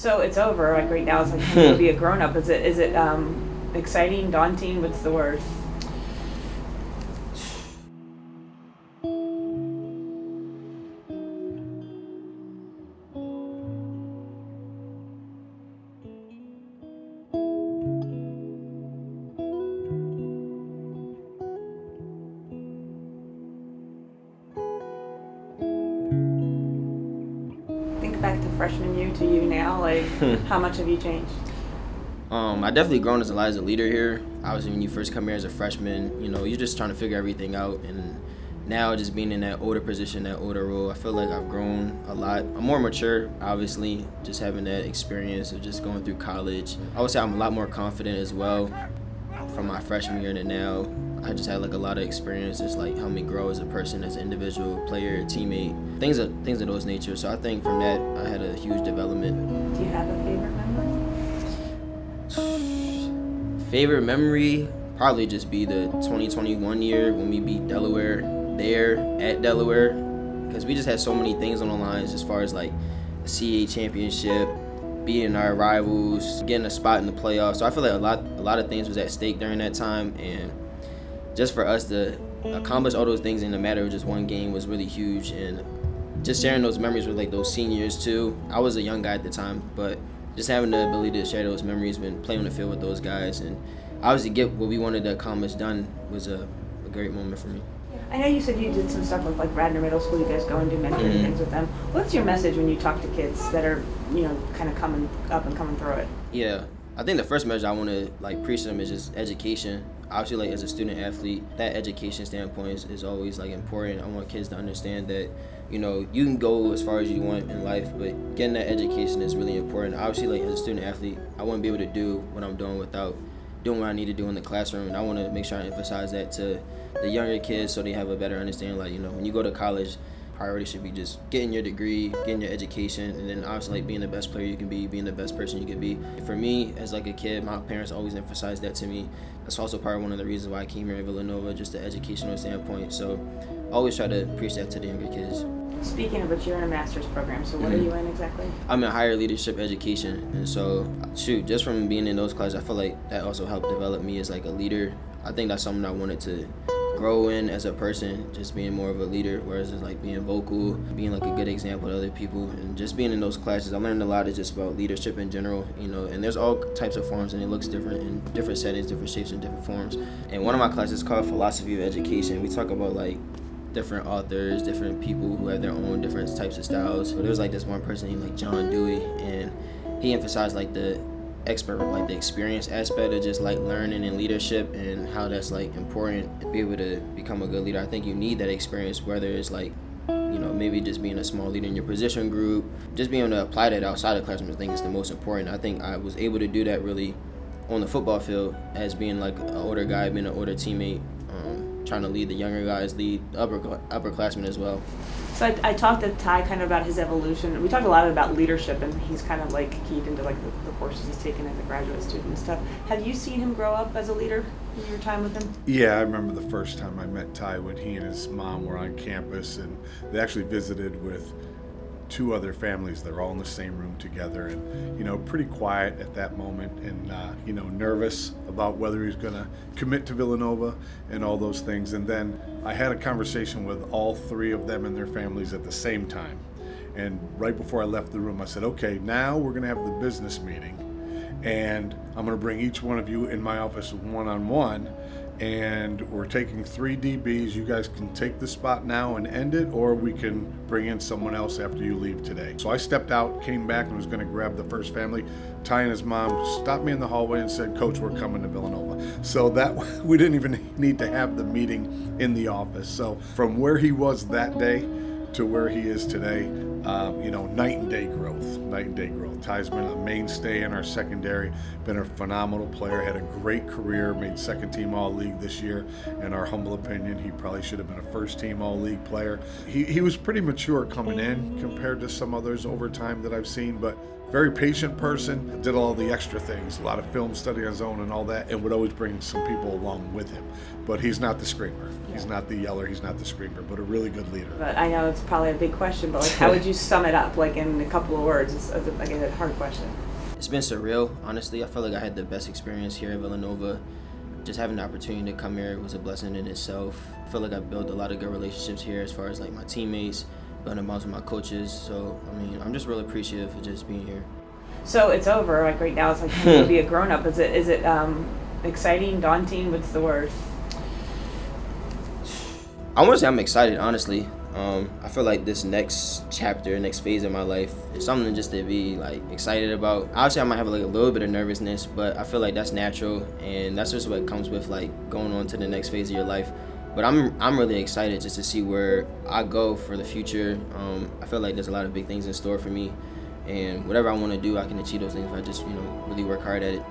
So it's over, like right now it's like time to be a grown-up. Is it exciting, daunting? What's the word? Think back to freshman year to you now, like how much have you changed? I definitely grown as a leader here. Obviously, when you first come here as a freshman, you're just trying to figure everything out. And now just being in that older position, that older role, I feel like I've grown a lot. I'm more mature, obviously, just having that experience of just going through college. I would say I'm a lot more confident as well from my freshman year to now. I just had like a lot of experiences like helped me grow as a person, as an individual, player, teammate, things of those nature. So I think from that I had a huge development. Do you have a favorite memory? Favorite memory probably just be the 2021 year when we beat Delaware there at Delaware, because we just had so many things on the lines as far as like the CA championship, beating our rivals, getting a spot in the playoffs. So I feel like a lot of things was at stake during that time, and just for us to accomplish all those things in a matter of just one game was really huge. And just sharing those memories with like those seniors too. I was a young guy at the time, but just having the ability to share those memories when playing on the field with those guys and obviously get what we wanted to accomplish done was a great moment for me. I know you said you did some stuff with like Radnor Middle School. You guys go and do mentoring things with them. What's your message when you talk to kids that are, kind of coming up and coming through it? Yeah, I think the first message I want to like preach to them is just education. Obviously, like as a student athlete, that education standpoint is always like important. I want kids to understand that you can go as far as you want in life, but getting that education is really important. Obviously, like as a student athlete, I wouldn't be able to do what I'm doing without doing what I need to do in the classroom, and I want to make sure I emphasize that to the younger kids so they have a better understanding. Like, when you go to college, priority should be just getting your degree, getting your education, and then obviously like being the best player you can be, being the best person you can be. For me, as like a kid, my parents always emphasized that to me. That's also part of one of the reasons why I came here at Villanova, just the educational standpoint. So I always try to preach that to the younger kids. Speaking of which, you're in a master's program, so what are you in exactly? I'm in higher leadership education, and so just from being in those classes, I feel like that also helped develop me as like a leader. I think that's something I wanted to grow in as a person, just being more of a leader, whereas it's like being vocal, being like a good example to other people, and just being in those classes, I learned a lot of just about leadership in general, and there's all types of forms, and it looks different in different settings, different shapes, and different forms. And one of my classes is called Philosophy of Education. We talk about like different authors, different people who have their own different types of styles. But there was like this one person named like John Dewey, and he emphasized like the experience aspect of just like learning and leadership and how that's like important to be able to become a good leader. I think you need that experience, whether it's like maybe just being a small leader in your position group, just being able to apply that outside the classroom. I think is the most important. I think I was able to do that really on the football field as being like an older guy, being an older teammate, trying to lead the younger guys, lead upperclassmen as well. So I talked to Ty kind of about his evolution. We talked a lot about leadership, and he's kind of like keyed into like the courses he's taken as a graduate student and stuff. Have you seen him grow up as a leader in your time with him? Yeah, I remember the first time I met Ty when he and his mom were on campus, and they actually visited with two other families. They're all in the same room together, and pretty quiet at that moment, and nervous about whether he was going to commit to Villanova and all those things. And then I had a conversation with all three of them and their families at the same time, and right before I left the room I said, okay, now we're going to have the business meeting, and I'm going to bring each one of you in my office one-on-one, and we're taking 3 DBs. You guys can take the spot now and end it, or we can bring in someone else after you leave today. So I stepped out, came back, and was going to grab the first family. Ty and his mom stopped me in the hallway and said, Coach, we're coming to Villanova. So that we didn't even need to have the meeting in the office. So from where he was that day to where he is today, night and day growth. Ty's been a mainstay in our secondary, been a phenomenal player, had a great career, made second team All-League this year. In our humble opinion, he probably should have been a first team All-League player. He was pretty mature coming in compared to some others over time that I've seen, but very patient person, did all the extra things, a lot of film study on his own and all that, and would always bring some people along with him. But he's not the screamer. He's not the yeller. He's not the screamer, but a really good leader. But I know it's probably a big question, but like, how would you sum it up, like in a couple of words? It's like a hard question. It's been surreal, honestly. I feel like I had the best experience here at Villanova. Just having the opportunity to come here was a blessing in itself. I feel like I built a lot of good relationships here as far as like my teammates, building bonds with my coaches. So, I mean, I'm just really appreciative of just being here. So it's over, like right now it's like to be a grown-up. Is it exciting, daunting? What's the word? I want to say I'm excited, honestly. I feel like this next chapter, next phase of my life is something just to be like excited about. Obviously, I might have like a little bit of nervousness, but I feel like that's natural, and that's just what comes with like going on to the next phase of your life. But I'm really excited just to see where I go for the future. I feel like there's a lot of big things in store for me, and whatever I want to do, I can achieve those things if I just really work hard at it.